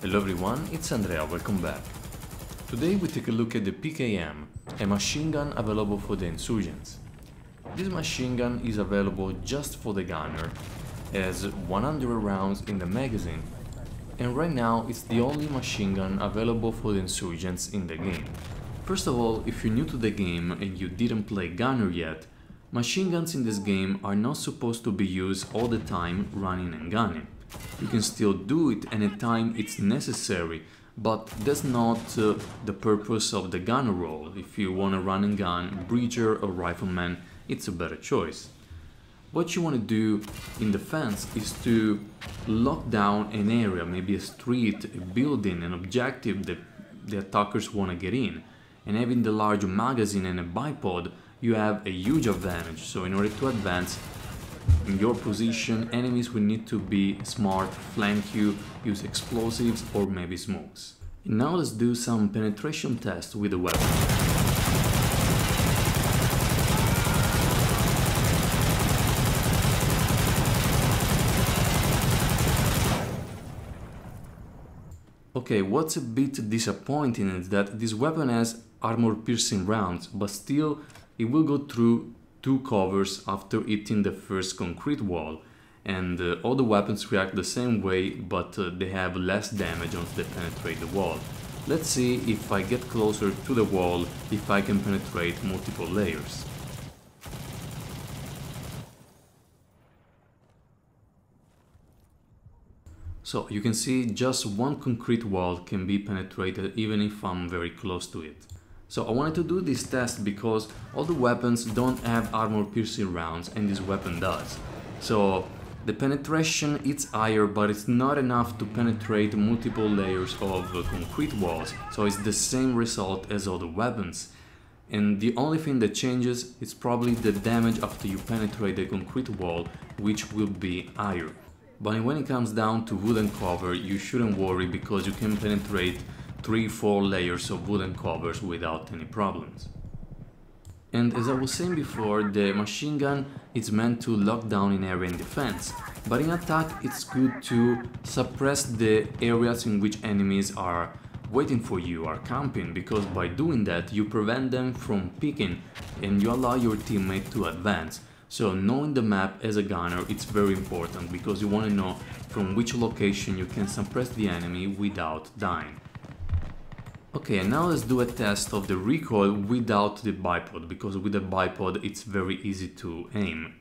Hello everyone, it's Andrea, welcome back. Today we take a look at the PKM, a machine gun available for the insurgents. This machine gun is available just for the gunner, has 100 rounds in the magazine, and right now it's the only machine gun available for the insurgents in the game. First of all, if you're new to the game and you didn't play gunner yet, machine guns in this game are not supposed to be used all the time running and gunning. You can still do it anytime it's necessary, but that's not the purpose of the gunner role. If you want to run and gun, breacher or rifleman, it's a better choice. What you want to do in defense is to lock down an area, maybe a street, a building, an objective that the attackers want to get in. And having the large magazine and a bipod, you have a huge advantage. So in order to advance in your position, enemies will need to be smart, flank you, use explosives or maybe smokes. And now let's do some penetration tests with the weapon. Okay, what's a bit disappointing is that this weapon has armor-piercing rounds, but still it will go through 2 covers after hitting the first concrete wall, and all the weapons react the same way, but they have less damage once they penetrate the wall. Let's see if I get closer to the wall, if I can penetrate multiple layers. So you can see just one concrete wall can be penetrated even if I'm very close to it. So I wanted to do this test because all the weapons don't have armor-piercing rounds and this weapon does. So the penetration is higher, but it's not enough to penetrate multiple layers of concrete walls. So it's the same result as all the weapons. And the only thing that changes is probably the damage after you penetrate the concrete wall, which will be higher. But when it comes down to wooden cover, you shouldn't worry because you can penetrate 3-4 layers of wooden covers without any problems. And as I was saying before, the machine gun is meant to lock down an area in defense, but in attack it's good to suppress the areas in which enemies are waiting for you, are camping, because by doing that you prevent them from peeking and you allow your teammate to advance. So knowing the map as a gunner, it's very important because you want to know from which location you can suppress the enemy without dying. Okay, and now let's do a test of the recoil without the bipod, because with the bipod it's very easy to aim.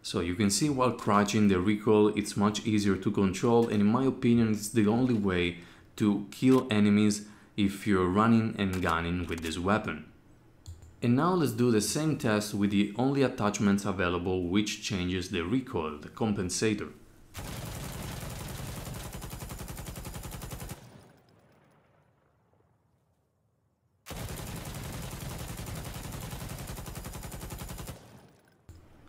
So you can see while crouching the recoil it's much easier to control, and in my opinion it's the only way to kill enemies if you're running and gunning with this weapon. And now let's do the same test with the only attachments available which changes the recoil, the compensator.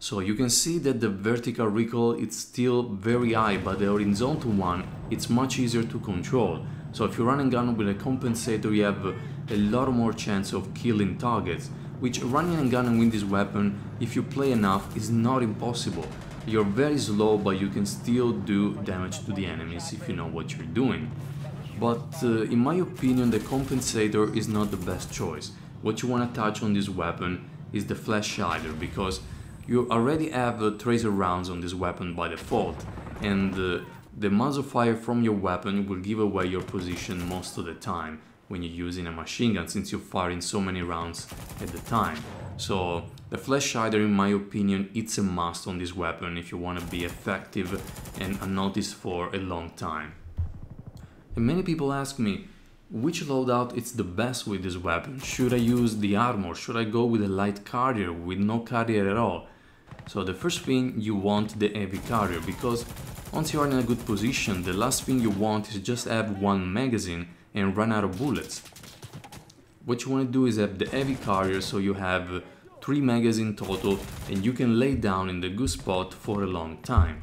So you can see that the vertical recoil is still very high, but the horizontal one it's much easier to control. So if you run and gun with a compensator you have a lot more chance of killing targets, which running and gunning with this weapon, if you play enough, is not impossible. You're very slow, but you can still do damage to the enemies if you know what you're doing. But in my opinion the compensator is not the best choice. What you want to touch on this weapon is the flash hider, because you already have tracer rounds on this weapon by default, and the muzzle fire from your weapon will give away your position most of the time when you're using a machine gun, since you're firing so many rounds at the time. So the flash hider, in my opinion, it's a must on this weapon if you want to be effective and unnoticed for a long time. And many people ask me, which loadout is the best with this weapon? Should I use the armor? Should I go with a light carrier, with no carrier at all? So the first thing, you want the heavy carrier, because once you are in a good position, the last thing you want is just have one magazine and run out of bullets. What you want to do is have the heavy carrier, so you have 3 megas in total and you can lay down in the good spot for a long time.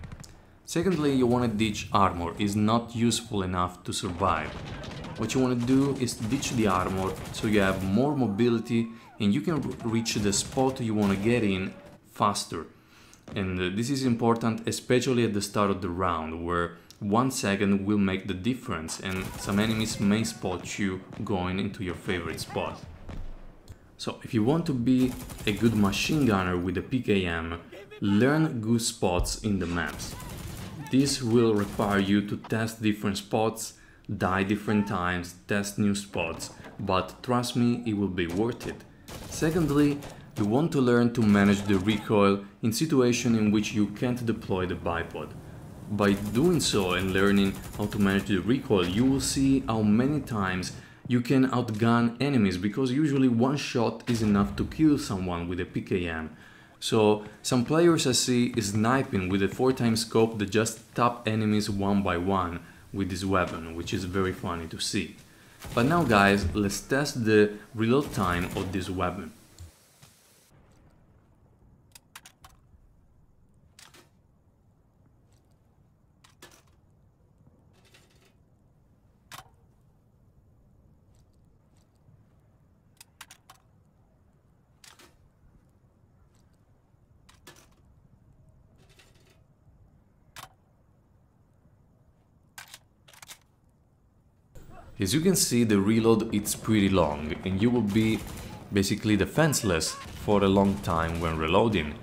Secondly, you want to ditch armor, it's not useful enough to survive. What you want to do is ditch the armor so you have more mobility and you can reach the spot you want to get in faster. And this is important especially at the start of the round, where 1 second will make the difference and some enemies may spot you going into your favorite spot. So if you want to be a good machine gunner with a PKM, learn good spots in the maps. This will require you to test different spots, die different times, test new spots, but trust me, it will be worth it. Secondly, you want to learn to manage the recoil in situations in which you can't deploy the bipod. By doing so and learning how to manage the recoil, you will see how many times you can outgun enemies, because usually 1 shot is enough to kill someone with a PKM. So some players I see sniping with a 4x scope that just tap enemies 1 by 1 with this weapon, which is very funny to see. But now guys, let's test the reload time of this weapon. As you can see, the reload it's pretty long and you will be basically defenseless for a long time when reloading.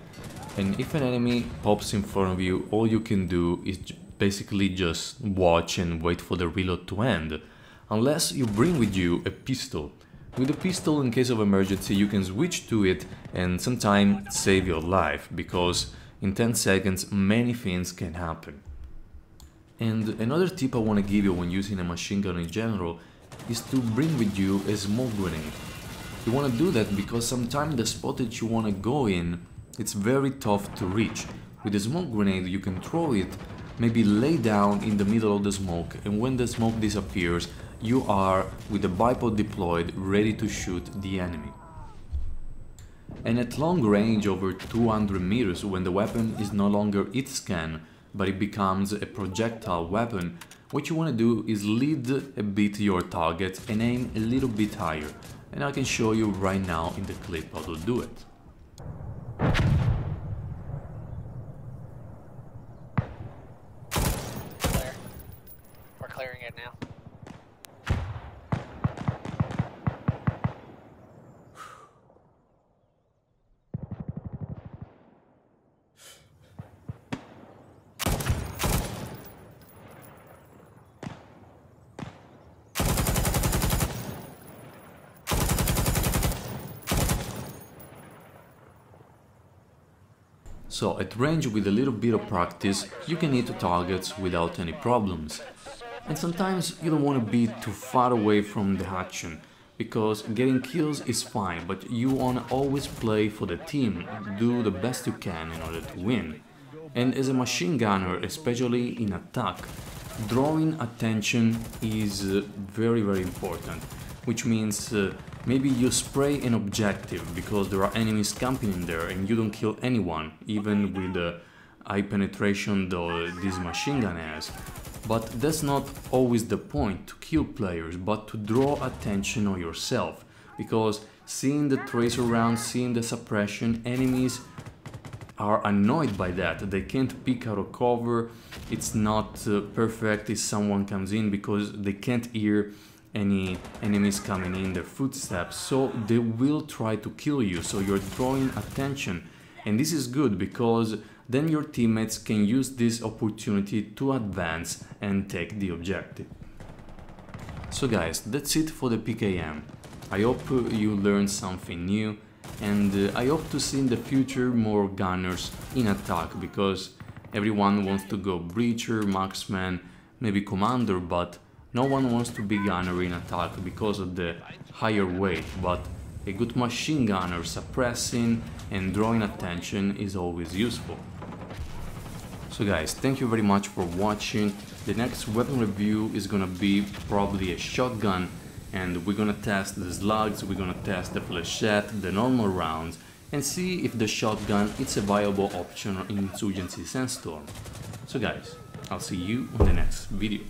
And if an enemy pops in front of you, all you can do is basically just watch and wait for the reload to end. Unless you bring with you a pistol. With a pistol, in case of emergency, you can switch to it and sometimes save your life, because in 10 seconds many things can happen. And another tip I want to give you when using a machine gun in general is to bring with you a smoke grenade. You want to do that because sometimes the spot that you want to go in, it's very tough to reach. With a smoke grenade you can throw it, maybe lay down in the middle of the smoke, and when the smoke disappears you are with the bipod deployed ready to shoot the enemy. And at long range, over 200 meters, when the weapon is no longer hit scan but it becomes a projectile weapon, what you want to do is lead a bit your target and aim a little bit higher. And I can show you right now in the clip how to do it. Clear. We're clearing it now. So at range, with a little bit of practice, you can hit targets without any problems. And sometimes you don't want to be too far away from the action, because getting kills is fine, but you want to always play for the team, do the best you can in order to win. And as a machine gunner, especially in attack, drawing attention is very important, which means maybe you spray an objective because there are enemies camping in there and you don't kill anyone, even with the high penetration that this machine gun has. But that's not always the point, to kill players, but to draw attention on yourself, because seeing the tracer round, seeing the suppression, enemies are annoyed by that. They can't peek out of cover, it's not perfect if someone comes in because they can't hear any enemies coming in their footsteps, so they will try to kill you, so you're drawing attention. And this is good because then your teammates can use this opportunity to advance and take the objective. So guys, that's it for the PKM. I hope you learned something new, and I hope to see in the future more gunners in attack, because everyone wants to go breacher, marksman, maybe commander, but no one wants to be gunner in attack because of the higher weight. But a good machine gunner suppressing and drawing attention is always useful. So guys, thank you very much for watching. The next weapon review is gonna be probably a shotgun, and we're gonna test the slugs, we're gonna test the flechette, the normal rounds, and see if the shotgun is a viable option in Insurgency Sandstorm. So guys, I'll see you on the next video.